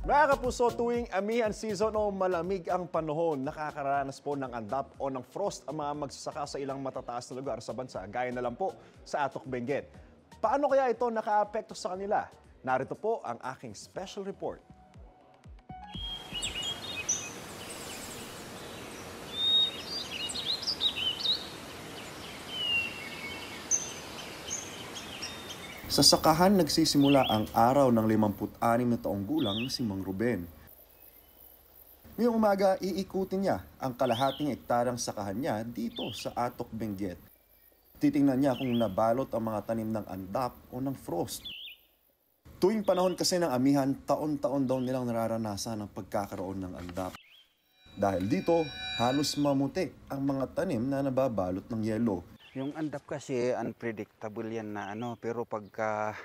Mga kapuso, tuwing amihan season o malamig ang panahon, nakakaranas po ng andap o ng frost ang mga magsasaka sa ilang matataas na lugar sa bansa, gaya na lang po sa Atok Benguet. Paano kaya ito nakaapekto sa kanila? Narito po ang aking special report. Sa sakahan nagsisimula ang araw ng 56 na taong gulang na si Mang Ruben. Ngayong umaga, iikutin niya ang kalahating ektarang sakahan niya dito sa Atok Benguet. Titingnan niya kung nabalot ang mga tanim ng andap o ng frost. Tuwing panahon kasi ng amihan, taon-taon daw nilang nararanasan ang pagkakaroon ng andap. Dahil dito, halos mamuti ang mga tanim na nababalot ng yelo. Yung andap kasi unpredictable yan na pero pagka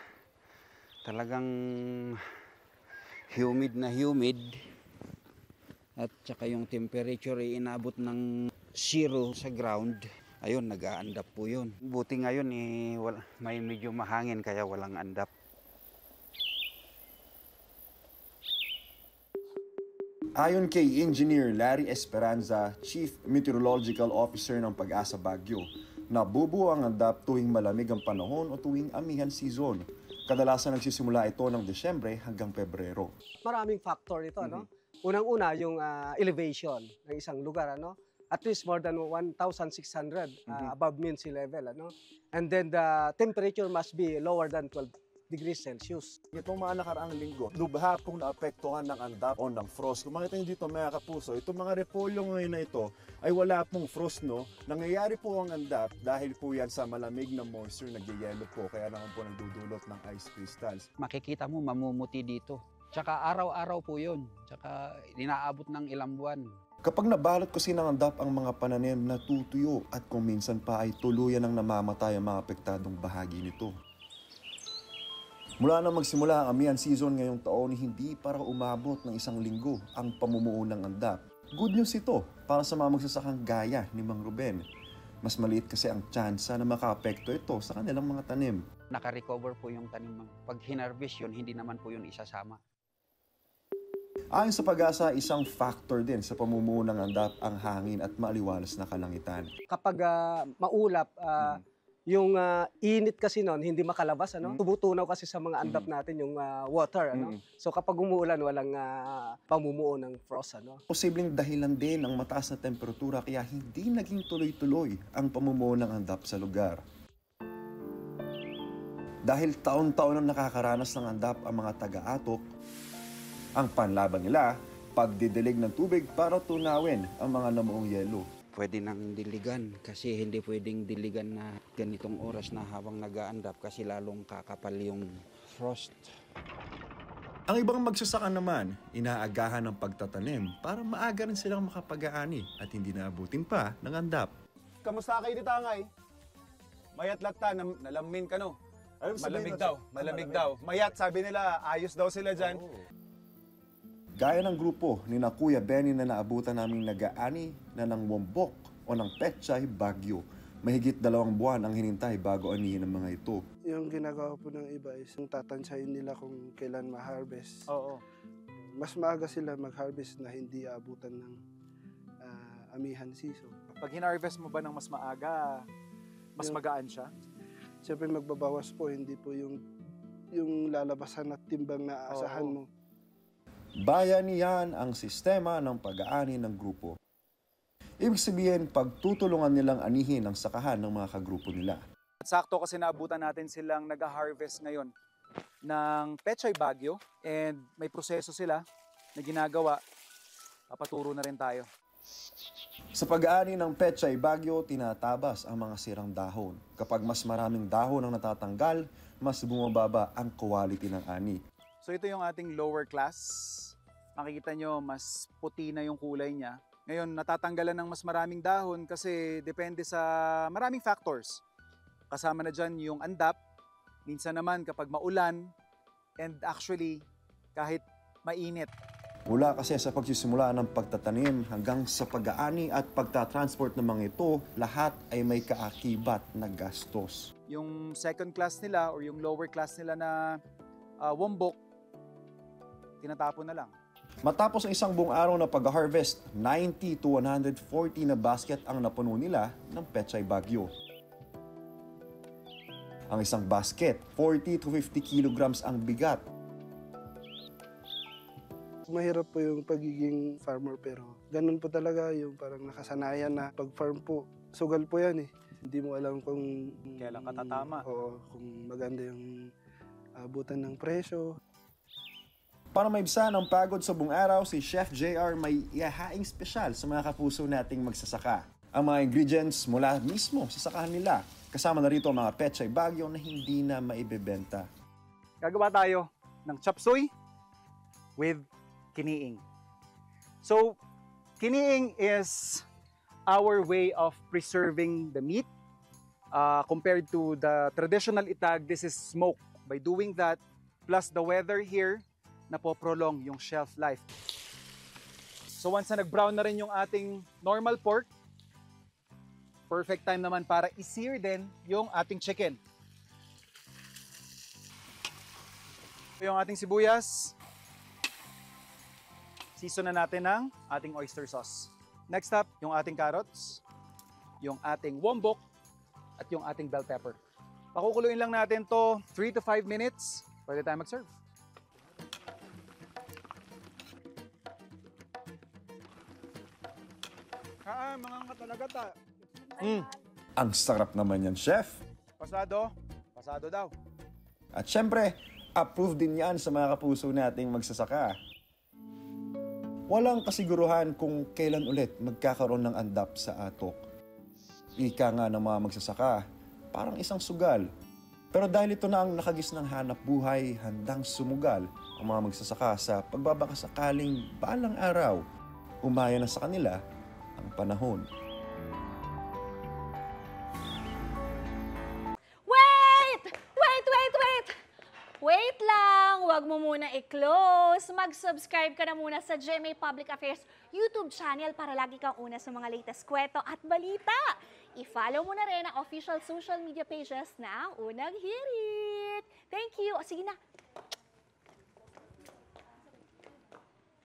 talagang humid at saka yung temperature ay inabot ng 0 sa ground, ayun, nag-aandap po yun. Buti ngayon may medyo mahangin kaya walang andap. Ayon kay Engineer Larry Esperanza, Chief Meteorological Officer ng Pag-asa Baguio, nabubuo ang andap tuwing malamig ang panahon o tuwing amihan season. Kadalasan nagsisimula ito ng Desyembre hanggang Pebrero. Maraming factor ito, no? Unang-una yung elevation ng isang lugar, ano? At least more than 1,600 above mean sea level, ano? And then the temperature must be lower than 12 degrees Celsius. Itong mga nakaraang linggo, lubha pong naapektuhan ng andap o ng frost. Kung makita nyo dito mga kapuso, itong mga repolyo ngayon na ito ay wala pong frost, no? Nangyayari po ang andap dahil po yan sa malamig na moisture, nagyayelo po. Kaya naman po nagdudulot ng ice crystals. Makikita mo mamumuti dito. Tsaka araw-araw po yun. Tsaka inaabot ng ilang buwan. Kapag nabalot kasi ng andap ang mga pananim, natutuyo at kung minsan pa ay tuluyan ng namamatay ang mga apektadong bahagi nito. Mula na magsimula ang amihan season ngayong taon, hindi para umabot ng 1 linggo ang pamumuo ng andap. Good news ito para sa mga magsasakang gaya ni Mang Ruben. Mas maliit kasi ang tsansa na makaapekto ito sa kanilang mga tanim. Naka-recover po yung tanim. Pag hinarvest yun, hindi naman po yun isasama. Ayon sa Pag-asa, isang factor din sa pamumuo ng andap ang hangin at maaliwalas na kalangitan. Kapag maulap, yung init kasi noon hindi makalabas, ano? Tumutunaw kasi sa mga andap natin yung water, ano? So kapag umuulan, walang pamumuo ng frost, ano? Posibleng dahilan din ang mataas na temperatura kaya hindi naging tuloy-tuloy ang pamumuo ng andap sa lugar. Dahil taon-taon ang nakakaranas ng andap ang mga taga-Atok, ang panlaban nila, pagdidilig ng tubig para tunawin ang mga namuong yelo. Pwede nang diligan kasi hindi pwedeng diligan na ganitong oras na habang nag-aandap kasi lalong kakapal yung frost. Ang ibang magsasaka naman, inaagahan ng pagtatanim para maaga rin silang makapag-aani at hindi naabutin pa ng andap. Kamusta kayo dito, Angay? Mayat latta, nalamin ka no? Malamig daw. Mayat, sabi nila, ayos daw sila dyan. Gaya ng grupo ni na Kuya Benny na naabutan naming nag-aani na ng Wombok o ng Petchay Baguio. Mahigit 2 buwan ang hinintay bago anihin ang mga ito. Yung ginagawa po ng iba is yung tatansyahin nila kung kailan ma-harvest. Oo. Mas maaga sila mag-harvest na hindi aabutan ng amihan season. Pag hinarvest mo ba ng mas maaga, mas magaan siya? Siyempre magbabawas po, hindi po yung lalabasan at timbang na aasahan mo. Bayanihan ang sistema ng pag-aani ng grupo. Ibig sabihin, pagtutulungan nilang anihin ang sakahan ng mga kagrupo nila. At sakto kasi naabutan natin silang nag-harvest ngayon ng Petchay Baguio and may proseso sila na ginagawa. Papaturo na rin tayo. Sa pag-aani ng Petchay Baguio, tinatabas ang mga sirang dahon. Kapag mas maraming dahon ang natatanggal, mas bumababa ang quality ng ani. So ito yung ating lower class. Makikita nyo, mas puti na yung kulay niya. Ngayon, natatanggalan ng mas maraming dahon kasi depende sa maraming factors. Kasama na dyan yung andap, minsan naman kapag maulan, and actually kahit mainit. Mula kasi sa pagsisimula ng pagtatanim hanggang sa pag-aani at pagtatransport ng mga ito, lahat ay may kaakibat na gastos. Yung second class nila or yung lower class nila na Wombok, tinatapon na lang. Matapos ang isang buong araw na pag-harvest, 90 to 140 na basket ang napuno nila ng Pechay Bagyo. Ang isang basket, 40 to 50 kilograms ang bigat. Mahirap po yung pagiging farmer pero ganun po talaga yung parang nakasanayan na pag-farm po. Sugal po yan eh. Hindi mo alam kung Kailan ka tatama. Oo, kung maganda yung abutan ng presyo. Para maibsan ang pagod sa buong araw, si Chef JR may ihahaing espesyal sa mga kapuso nating magsasaka. Ang mga ingredients mula mismo sa sakahan nila. Kasama na rito ang mga Pechay Bagyo na hindi na maibebenta. Gagawa tayo ng chop suey with kiniing. So, kiniing is our way of preserving the meat. Compared to the traditional itag, this is smoke. By doing that, plus the weather here, napoprolong yung shelf life. So once na nag-brown na rin yung ating normal pork, perfect time naman para i-sear din yung ating chicken. Yung ating sibuyas, season na natin ng ating oyster sauce. Next up, yung ating carrots, yung ating wombok, at yung ating bell pepper. Pakukuluin lang natin to 3 to 5 minutes. Pwede tayo mag-serve. Mga katalaga ta. Ang sarap naman yan, Chef. Pasado? Pasado daw. At syempre, approve din yan sa mga kapuso nating magsasaka. Walang kasiguruhan kung kailan ulit magkakaroon ng andap sa atok. Ika nga ng mga magsasaka, parang isang sugal. Pero dahil ito na ang nakagis ng hanap buhay, handang sumugal ang mga magsasaka sa pagbabakasakaling balang araw, umaya na sa kanila ang panahon. Wait lang! Huwag mo muna i-close. Mag-subscribe ka na muna sa GMA Public Affairs YouTube channel para lagi kang una sa mga latest kwento at balita. I-follow mo na rin ang official social media pages ng Unang Hirit. Thank you! O sige na,